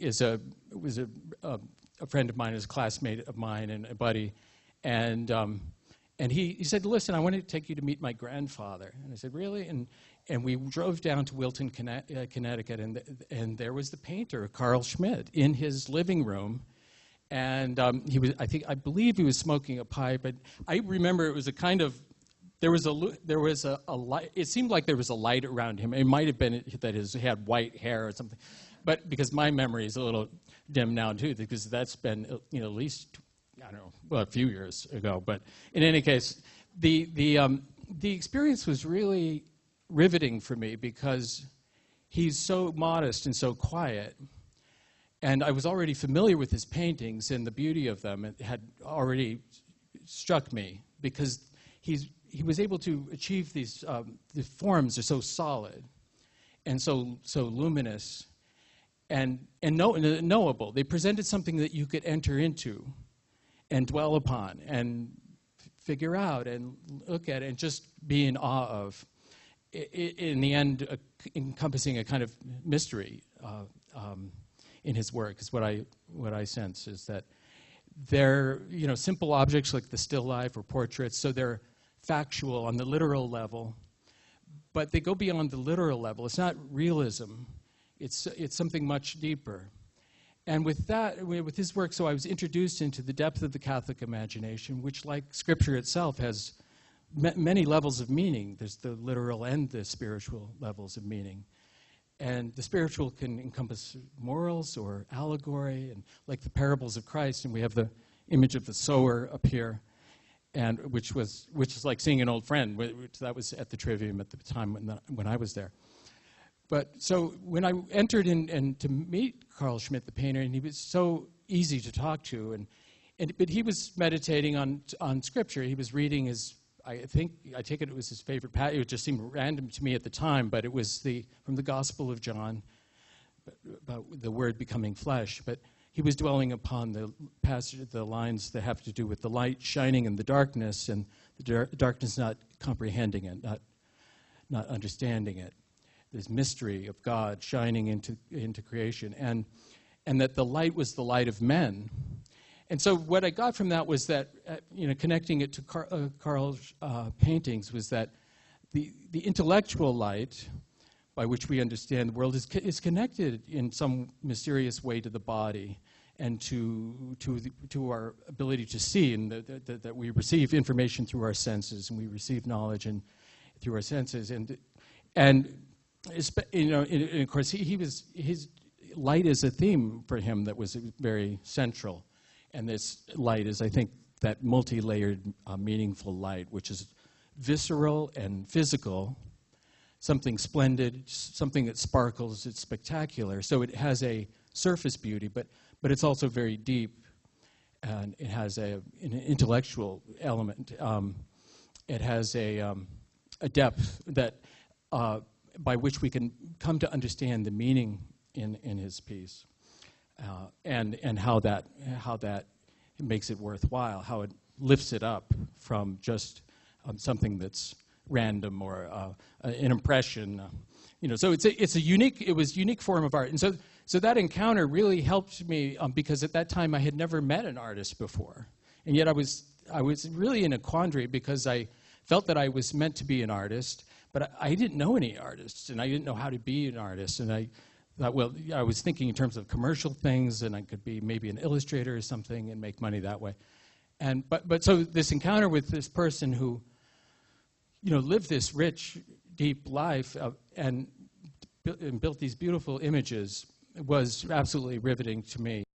was a friend of mine, is a classmate of mine and a buddy, and he said, "Listen, I want to take you to meet my grandfather." And I said, "Really?" And we drove down to Wilton, Connecticut, and there was the painter, Carl Schmitt, in his living room. And I believe he was smoking a pipe. But I remember it was a kind of, there was a light. It seemed like there was a light around him. It might have been that he had white hair or something, but because my memory is a little dim now too, because that's been at least, I don't know, well, a few years ago. But in any case, the experience was really riveting for me because he's so modest and so quiet. And I was already familiar with his paintings and the beauty of them. It had already struck me because he was able to achieve these, the forms are so solid and so luminous and knowable. They presented something that you could enter into and dwell upon and figure out and look at and just be in awe of. In the end, encompassing a kind of mystery in his work is what I sense, is that they're simple objects like the still life or portraits, so they're factual on the literal level, but they go beyond the literal level. It's not realism; it's something much deeper. And with that, with his work, so I was introduced into the depth of the Catholic imagination, which, like Scripture itself, has many levels of meaning. There's the literal and the spiritual levels of meaning. And the spiritual can encompass morals or allegory, and like the parables of Christ, and we have the image of the sower up here, and which is like seeing an old friend. That was at the Trivium at the time when I was there. But so when I entered in and to meet Carl Schmitt, the painter, and he was so easy to talk to, but he was meditating on Scripture. He was reading his, I take it was his favorite passage. It just seemed random to me at the time, but it was from the Gospel of John, about the Word becoming flesh. But he was dwelling upon the passage, the lines that have to do with the light shining in the darkness, and the darkness not comprehending it, not understanding it. This mystery of God shining into creation, and that the light was the light of men. And so what I got from that was that, connecting it to Carl's paintings, was that the intellectual light by which we understand the world is connected in some mysterious way to the body and to our ability to see, and that we receive information through our senses, and we receive knowledge through our senses, and of course his light is a theme for him that was very central. And this light is, I think, that multi-layered, meaningful light, which is visceral and physical, something splendid, something that sparkles, it's spectacular. So it has a surface beauty, but it's also very deep, and it has an intellectual element. It has a depth that by which we can come to understand the meaning in his piece. And how that makes it worthwhile, how it lifts it up from just something that's random or an impression. So it was a unique form of art, and so that encounter really helped me because at that time I had never met an artist before, and yet I was really in a quandary because I felt that I was meant to be an artist, but I didn't know any artists, and I didn't know how to be an artist, and I was thinking in terms of commercial things, and I could be maybe an illustrator or something and make money that way. But so this encounter with this person who, lived this rich, deep life and built these beautiful images was absolutely riveting to me.